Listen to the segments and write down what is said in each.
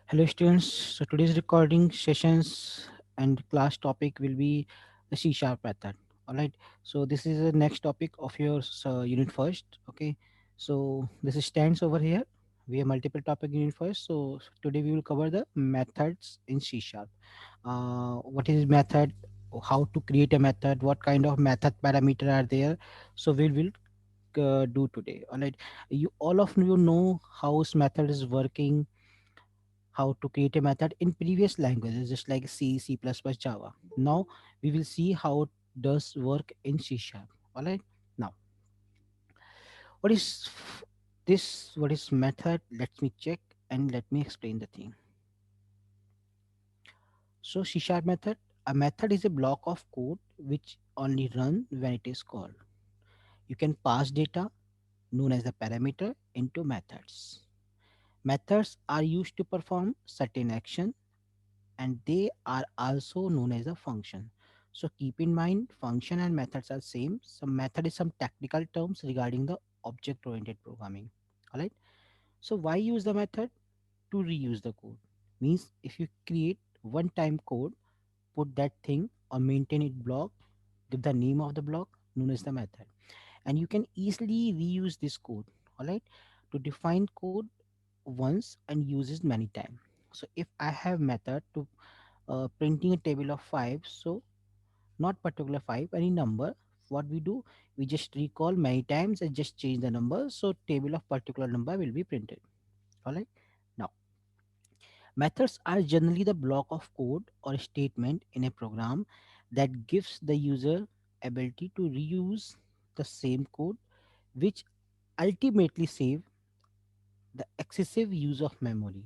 Hello students, so today's recording sessions and class topic will be the C sharp method. Alright, so this is the next topic of your unit first. Okay, so this is stands over here. We have multiple topic in unit first. So today we will cover the methods in C sharp. What is method? How to create a method? What kind of method parameter are there? So we will do today. Alright, you all of you know how this method is working, how to create a method in previous languages just like C, C++, Java. Now we will see how it does work in C sharp. All right. Now, what is this? What is method? Let me check and let me explain the thing. So C sharp method. A method is a block of code which only run when it is called. You can pass data known as the parameter into methods. Methods are used to perform certain action and they are also known as a function. So keep in mind function and methods are same. Some method is some technical terms regarding the object oriented programming. All right. So why use the method? To reuse the code. Means if you create one time code, put that thing or maintain it block, give the name of the block known as the method. And you can easily reuse this code. All right. To define code once and use it many times. So if I have method to printing a table of 5, so not particular 5, any number, what we do, we just recall many times and just change the number, so table of particular number will be printed. All right. Now methods are generally the block of code or statement in a program that gives the user ability to reuse the same code, which ultimately save the excessive use of memory,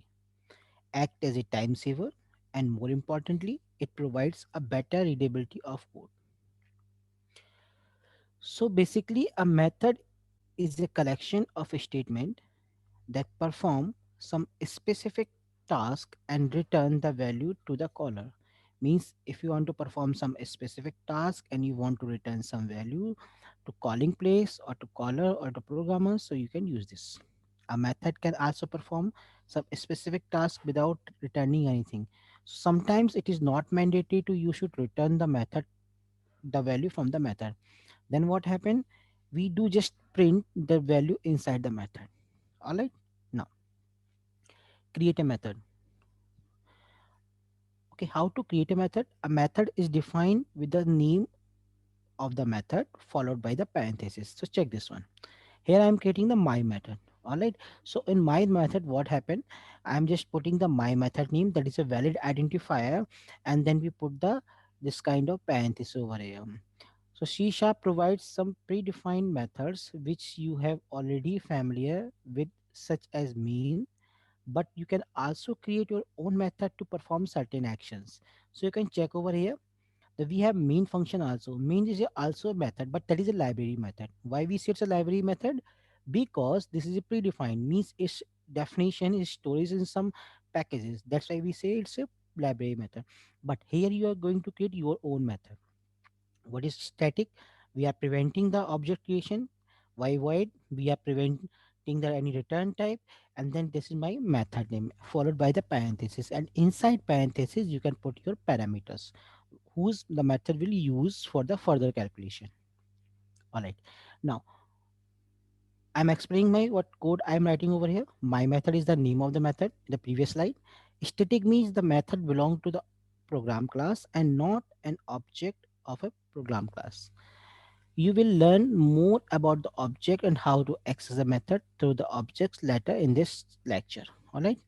act as a time saver, and more importantly it provides a better readability of code. So basically, a method is a collection of statement that perform some specific task and return the value to the caller. Means if you want to perform some specific task and you want to return some value to calling place or to caller or to programmer, so you can use this. A method can also perform some specific task without returning anything. Sometimes it is not mandatory to you should return the method, the value from the method. Then what happen, we do just print the value inside the method. All right. Now create a method. Okay, how to create a method? A method is defined with the name of the method followed by the parenthesis. So check this one. Here I am creating the my method. All right, so in my method what happened, I am just putting the my method name, that is a valid identifier, and then we put the this kind of parenthesis over here. So C sharp provides some predefined methods which you have already familiar with, such as main, but you can also create your own method to perform certain actions. So you can check over here that we have main function also. Main is also a method, but that is a library method. Why we say it's a library method? Because this is a predefined, means its definition is stories in some packages. That's why we say it's a library method. But here you are going to create your own method. What is static? We are preventing the object creation. Why void? We are preventing the any return type. And then this is my method name followed by the parenthesis, and inside parenthesis you can put your parameters whose the method will use for the further calculation. All right. Now I'm explaining my what code I'm writing over here. My method is the name of the method in the previous slide. Static means the method belong to the program class and not an object of a program class. You will learn more about the object and how to access the method through the objects later in this lecture. All right.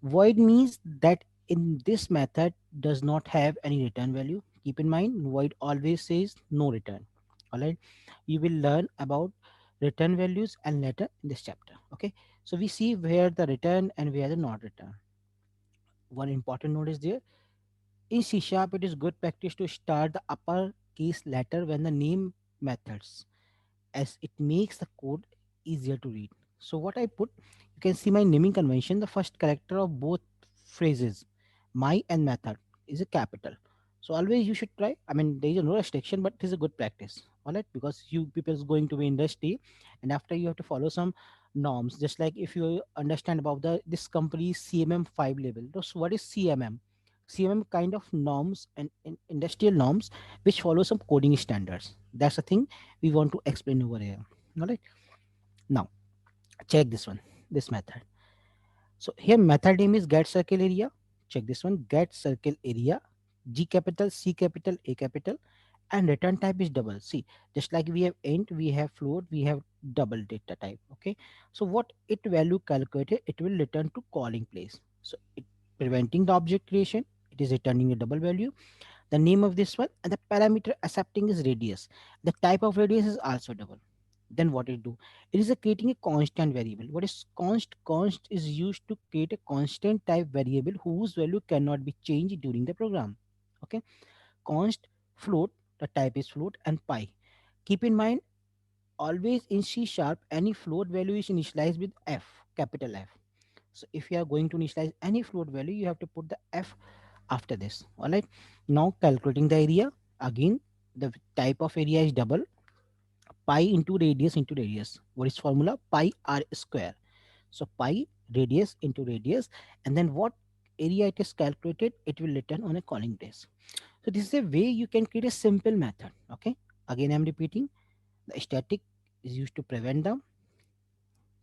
Void means that in this method does not have any return value. Keep in mind, void always says no return. All right. You will learn about return values and later in this chapter. Okay. So we see where the return and where the not return. One important note is there. In C sharp, it is good practice to start the uppercase letter when the name methods, as it makes the code easier to read. So what I put, you can see my naming convention. The first character of both phrases, my and method, is a capital. So always you should try. I mean, there is no restriction, but it is a good practice. All right, because you people is going to be industry, and after you have to follow some norms. Just like if you understand about the this company's CMM 5 label. So what is CMM? CMM kind of norms and industrial norms which follow some coding standards. That's the thing we want to explain over here. All right. Now check this one. This method. So here method name is get circle area. Check this one. Get circle area. G capital, C capital, A capital, and return type is double. See, just like we have int, we have float, we have double data type. Okay. So what it value calculated, it will return to calling place. So it preventing the object creation. It is returning a double value, the name of this one, and the parameter accepting is radius. The type of radius is also double. Then what it do, it is a creating a constant variable. What is const is used to create a constant type variable whose value cannot be changed during the program. Okay. Const, float, the type is float, and pi. Keep in mind, always in C sharp any float value is initialized with f, capital F. So if you are going to initialize any float value, you have to put the f after this. All right. Now calculating the area. Again, the type of area is double. Pi into radius. What is formula? Pi r square. So pi radius into radius, and then what area it is calculated, it will return on a calling place. So this is a way you can create a simple method. Okay. Again, I'm repeating. The static is used to prevent the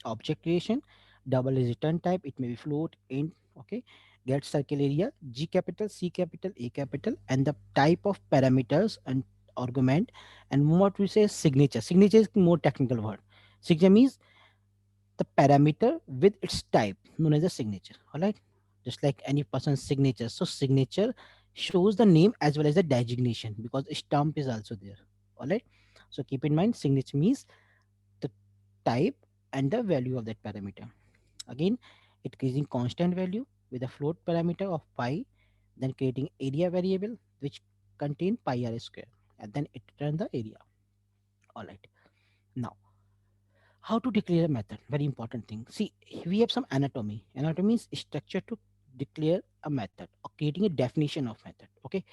object creation. Double is return type, it may be float, int. Okay. Get circle area, G capital, C capital, A capital, and the type of parameters and argument. And what we say is signature. Signature is more technical word. Signature means the parameter with its type known as a signature. All right. Just like any person's signature, so signature shows the name as well as the designation, because a stamp is also there. All right. So keep in mind, signature means the type and the value of that parameter. Again, it creating constant value with a float parameter of pi, then creating area variable which contain pi r square, and then it return the area. All right. Now, how to declare a method? Very important thing. See, we have some anatomy. Anatomy is structure to declare a method or creating a definition of method. Okay.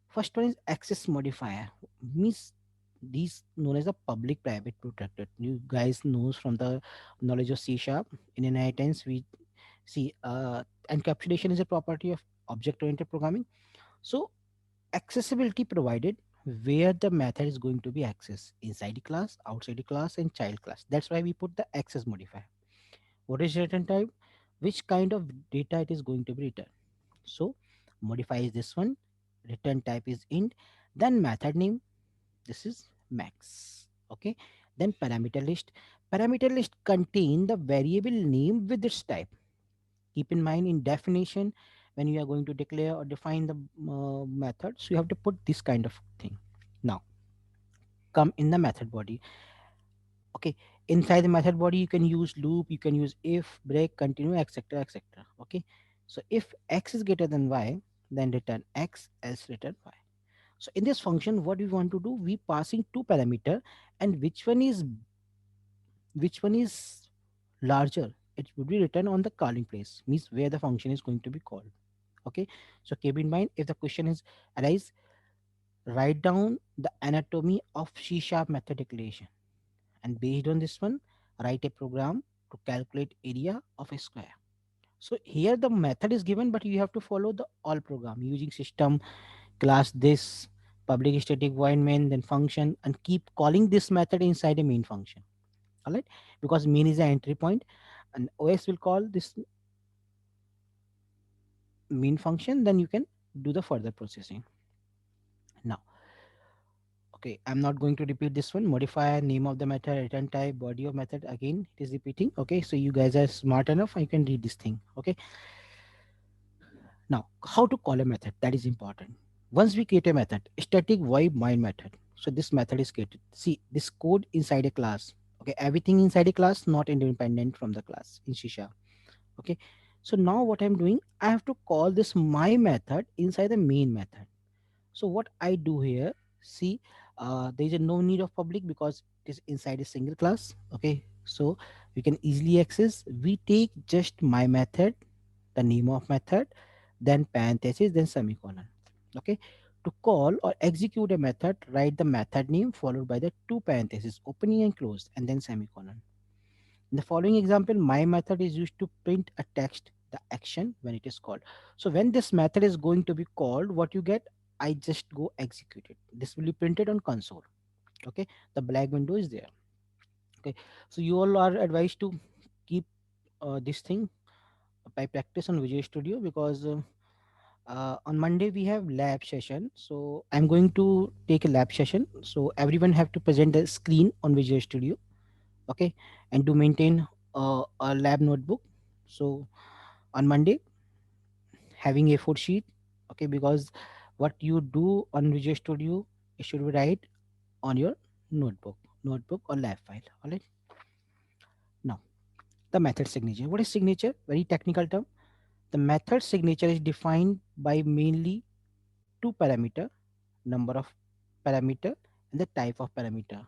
First one is access modifier. Means these known as a public private protected. You guys knows from the knowledge of C sharp. In inheritance, we see encapsulation is a property of object oriented programming. So accessibility provided where the method is going to be accessed inside the class, outside the class, and child class. That's why we put the access modifier. What is return type? Which kind of data it is going to be returned. So modify is this one. Return type is int. Then method name. This is max. Okay. Then parameter list. Parameter list contain the variable name with its type. Keep in mind in definition, when you are going to declare or define the methods, you have to put this kind of thing. Now come in the method body. Okay. Inside the method body you can use loop, you can use if, break, continue, etc, etc. Okay. So if x is greater than y, then return x, else return y. So in this function what we want to do, we passing two parameter, and which one is larger, it would be written on the calling place, means where the function is going to be called. Okay. So keep in mind, if the question is arise, write down the anatomy of C sharp method declaration, and based on this one, write a program to calculate area of a square. So here the method is given, but you have to follow the all program using system class this public static void main, then function, and keep calling this method inside a main function. All right. Because main is the entry point, and OS will call this main function, then you can do the further processing. Now, okay, I'm not going to repeat this one. Modifier, name of the method, return type, body of method. Again, it is repeating. Okay, so you guys are smart enough. You can read this thing. Okay, now how to call a method, that is important. Once we create a method, static void main method. So this method is created. See, this code inside a class. Okay, everything inside a class, not independent from the class in C sharp. Okay, so now what I'm doing, I have to call this my method inside the main method. So what I do here, see, there is a no need of public because it is inside a single class. Okay, so we can easily access. We take just my method, the name of method, then parenthesis, then semicolon. Okay, To call or execute a method, write the method name followed by the two parentheses, opening and closed, and then semicolon. In the following example, my method is used to print a text, the action when it is called. So when this method is going to be called, what you get, I just go execute it. This will be printed on console. Okay, the black window is there. Okay, so you all are advised to keep this thing by practice on Visual Studio, because on Monday we have lab session. So I'm going to take a lab session. So everyone have to present the screen on Visual Studio. Okay, and to maintain a lab notebook. So on Monday, having A4 sheet. Okay, because what you do on Visual Studio, it should be write on your notebook or lab file. All right. Now the method signature. What is signature? Very technical term. The method signature is defined by mainly two parameter, number of parameter and the type of parameter.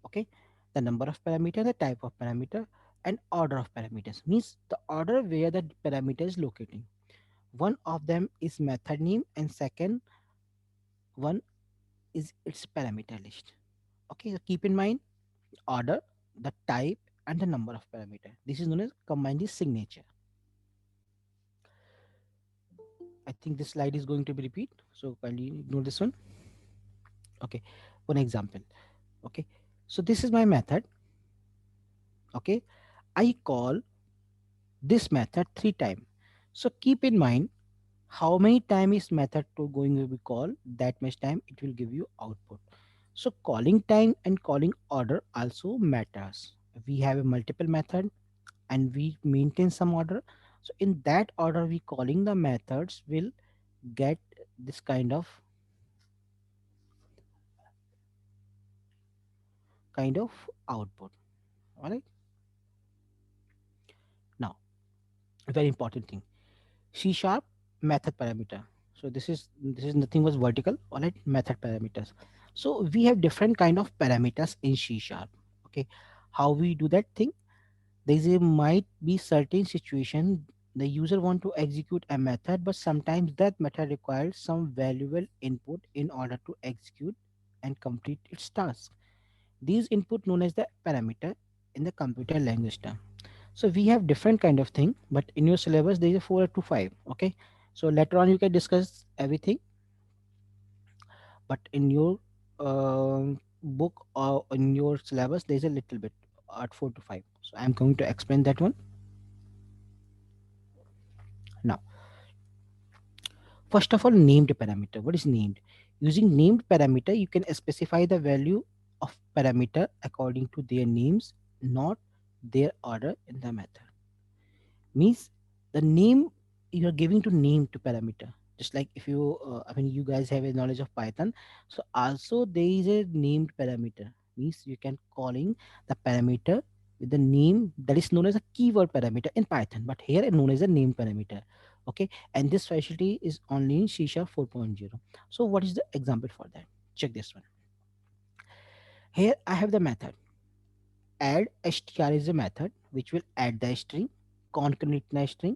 Okay, the number of parameter, the type of parameter, and order of parameters, means the order where the parameter is located. One of them is method name and second one is its parameter list. Okay, so keep in mind order, the type, and the number of parameter. This is known as combined signature. I think this slide is going to be repeat, so kindly ignore this one. Okay, one example. Okay, so this is my method. Okay, I call this method three times. So keep in mind how many time is method to going to be called, that much time it will give you output. So calling time and calling order also matters. We have a multiple method and we maintain some order. So in that order we calling the methods will get this kind of output. All right. Now, a very important thing, C sharp method parameter. So this is nothing was vertical. All right, method parameters. So we have different kind of parameters in C sharp. Okay, how we do that thing? There is a might be certain situation the user want to execute a method, but sometimes that method requires some valuable input in order to execute and complete its task. These input known as the parameter in the computer language term. So we have different kind of thing, but in your syllabus there is a 4 to 5. Okay, so later on you can discuss everything, but in your book or in your syllabus there is a little bit at 4 to 5. So I'm going to explain that one now. First of all, named parameter. What is named? Using named parameter, you can specify the value of parameter according to their names, not their order in the method. Means the name you are giving to name to parameter. Just like if you, I mean, you guys have a knowledge of Python, so also there is a named parameter. Means you can calling the parameter with the name that is known as a keyword parameter in Python, but here it known as a name parameter. Okay, and this facility is only in C Sharp 4.0. So what is the example for that? Check this one. Here I have the method add str is a method which will add the string, concatenate string,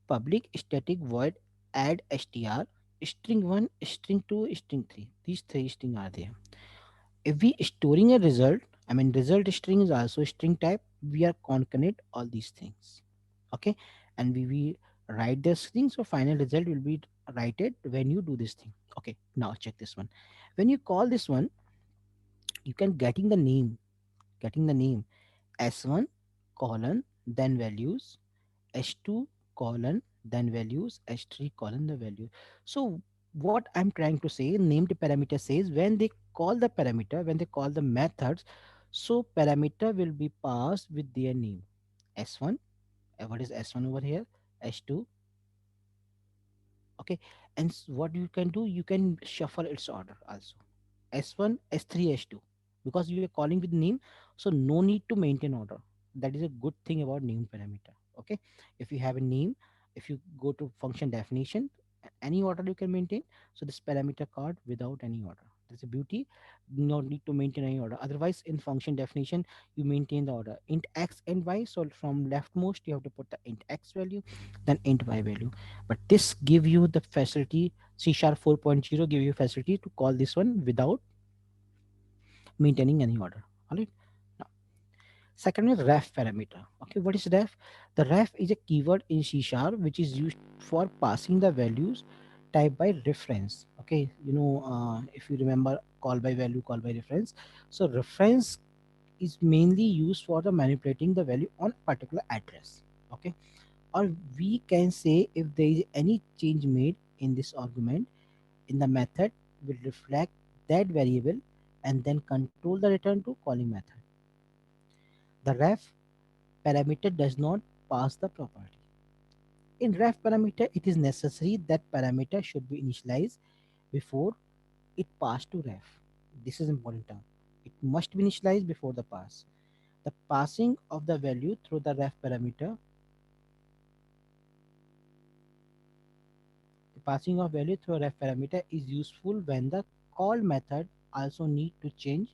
public static void add str, string 1, string 2, string 3. These three strings are there. If we storing a result, I mean result string is also string type, we are concatenate all these things. Okay, and we write the string, so final result will be written when you do this thing. Okay, now check this one. When you call this one, you can getting the name s1 colon then values, h2 colon then values, h3 colon the value. So what I'm trying to say, named parameter says when they call the parameter, when they call the methods, so parameter will be passed with their name. S1, what is S1 over here? S2, okay. And what you can do, you can shuffle its order also. S1, S3, S2, because you are calling with name, so no need to maintain order. That is a good thing about name parameter. Okay, if you have a name, if you go to function definition, any order you can maintain. So this parameter card without any order. That's a beauty. No need to maintain any order. Otherwise, in function definition, you maintain the order. Int x and y. So from leftmost, you have to put the int x value, then int y value. But this give you the facility. C sharp 4.0 give you facility to call this one without maintaining any order. All right. Now, second is ref parameter. Okay, what is ref? The ref is a keyword in C sharp which is used for passing the values type by reference. Okay, if you remember call by value, call by reference. So reference is mainly used for the manipulating the value on particular address. Okay, or we can say if there is any change made in this argument in the method will reflect that variable and then control the return to calling method. The ref parameter does not pass the property. In ref parameter, it is necessary that parameter should be initialized before it pass to ref. This is important term. It must be initialized before the pass. The passing of the value through the ref parameter, the passing of value through a ref parameter is useful when the call method also need to change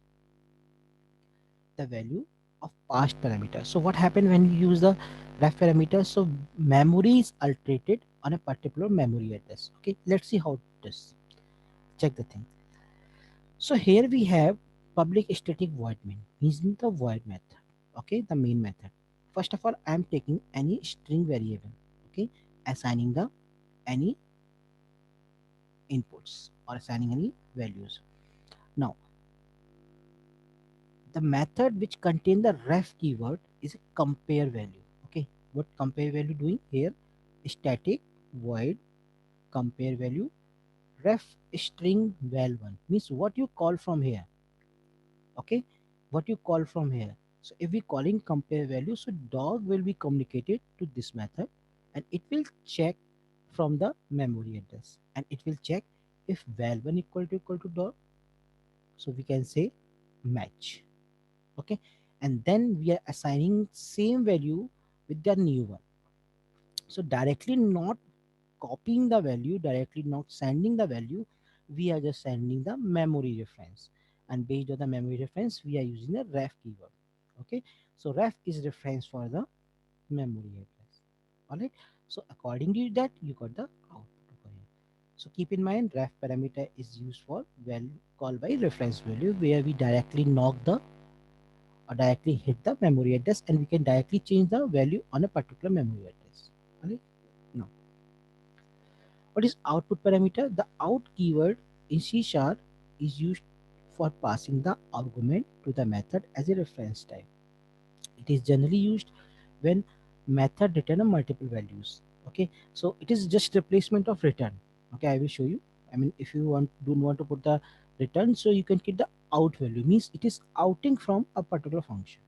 the value of passed parameter. So what happened when you use the ref parameter? So memory is altered on a particular memory address. Okay, let's see how it is. Check the thing. So here we have public static void main means the void method. Okay, the main method. First of all, I am taking any string variable. Okay, assigning the any inputs or assigning any values. Now the method which contain the ref keyword is a compare value. Okay, what compare value doing here? Static void compare value ref string val1 means what you call from here. Okay, what you call from here. So if we calling compare value, so dog will be communicated to this method and it will check from the memory address and it will check if val1 equal to dog, so we can say match. Okay, and then we are assigning same value with the new one. So directly not copying the value, directly not sending the value, we are just sending the memory reference, and based on the memory reference we are using the ref keyword. Okay, so ref is reference for the memory address. All right, so according to that you got the output over here. So keep in mind ref parameter is used for value call by reference value where we directly knock the or directly hit the memory address and we can directly change the value on a particular memory address. Okay? Now, what is output parameter? The out keyword in C sharp is used for passing the argument to the method as a reference type. It is generally used when method return a multiple values. Okay, so it is just replacement of return. Okay, I will show you. I mean, if you don't want to put the return, so you can get the out value means it is outing from a particular function.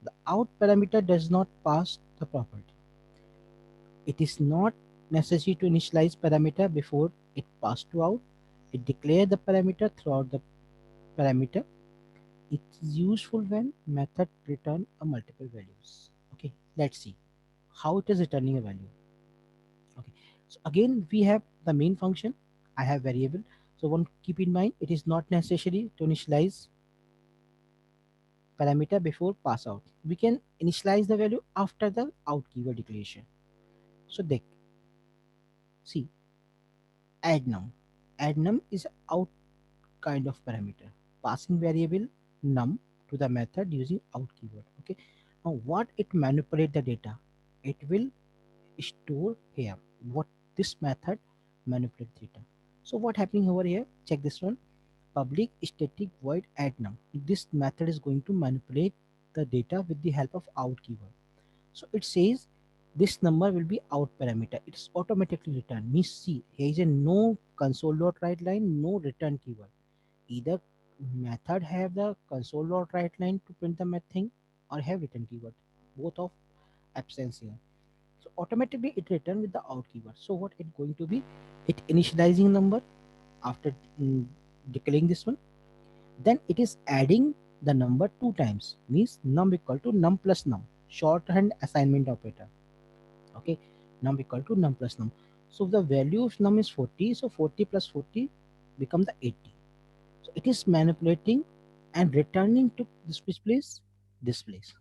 The out parameter does not pass the property. It is not necessary to initialize parameter before it pass to out. It declare the parameter throughout the parameter. It is useful when method return a multiple values. Okay, let's see how it is returning a value. Okay, so again we have the main function. I have variable. So one keep in mind it is not necessary to initialize parameter before pass out. We can initialize the value after the out keyword declaration. So they see add num. Add num is out kind of parameter, passing variable num to the method using out keyword. Okay. Now what it manipulate the data? It will store here. What this method manipulate data. So what happening over here? Check this one. Public static void add num. This method is going to manipulate the data with the help of out keyword. So it says this number will be out parameter. It's automatically returned. Means see here is a no console dot write line, no return keyword. Either method have the console dot write line to print the math thing or have return keyword. Both of absence here. So automatically it return with the out keyword. So what it going to be? It initializing number after declaring this one. Then it is adding the number two times. Means num equal to num plus num. Shorthand assignment operator. Okay, num equal to num plus num. So the value of num is 40, so 40 plus 40 become the 80. So it is manipulating and returning to this place, this place.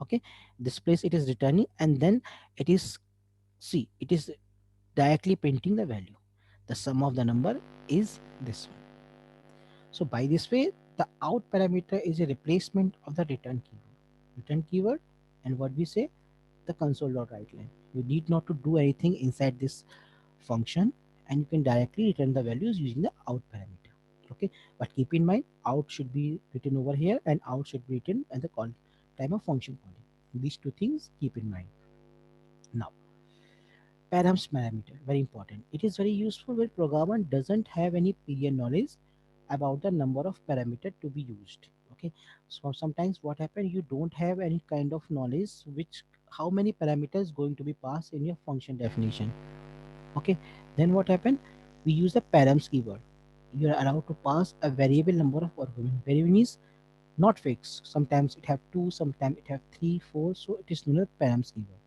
Okay, this place it is returning, and then it is, see, it is directly printing the value. The sum of the number is this one. So by this way, the out parameter is a replacement of the return keyword. Return keyword, and what we say, the console.writeLine. You need not to do anything inside this function, and you can directly return the values using the out parameter. Okay, but keep in mind, out should be written over here, and out should be written at the call time of function calling. These two things keep in mind. Now, params parameter, very important. It is very useful when programmer doesn't have any prior knowledge about the number of parameter to be used. Okay, so sometimes what happens, you don't have any kind of knowledge which how many parameters going to be passed in your function definition. Okay, then what happened, we use the params keyword. You are allowed to pass a variable number of argument. Variable is not fixed. Sometimes it have two, sometimes it have three, four. So it is known as params keyword.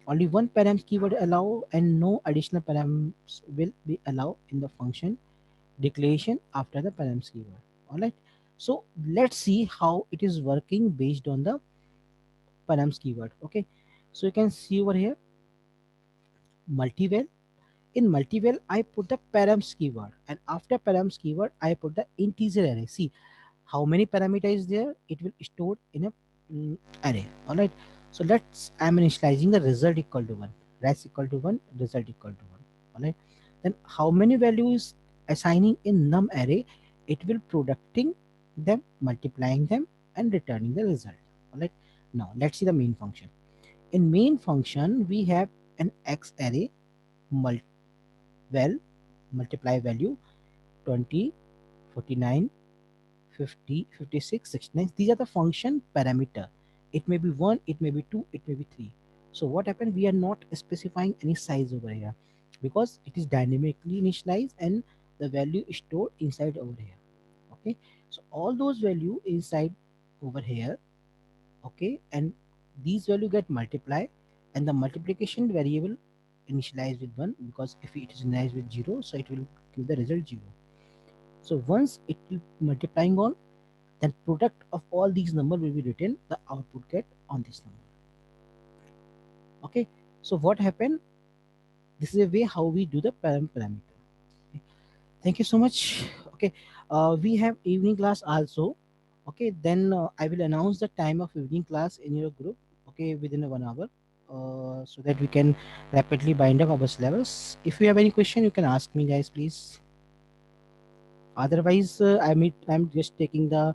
Only one params keyword allow, and no additional params will be allowed in the function declaration after the params keyword. All right. So let's see how it is working based on the params keyword. Okay. So you can see over here multival. In multival, I put the params keyword, and after params keyword, I put the integer array. See how many parameter is there, it will store in a array. All right, so let's, I'm initializing the result equal to 1, res equal to 1, result equal to 1. All right, then how many values assigning in num array, it will producting them, multiplying them, and returning the result. All right, now let's see the main function. In main function, we have an x array, mul- well, multiply value 20, 49, 50, 56, 69. These are the function parameter. It may be 1, it may be 2, it may be 3. So what happened, we are not specifying any size over here because it is dynamically initialized and the value is stored inside over here. Okay, so all those value inside over here. Okay, and these value get multiplied, and the multiplication variable initialized with 1, because if it is initialized with 0, so it will give the result 0. So once it will multiplying on, then product of all these number will be written, the output get on this number. Okay, so what happened, this is a way how we do the parameter. Okay. Thank you so much. Okay, we have evening class also. Okay, then I will announce the time of evening class in your group, okay, within a 1 hour, so that we can rapidly bind up our syllabus. If you have any question, you can ask me, guys, please. Otherwise, I'm just taking the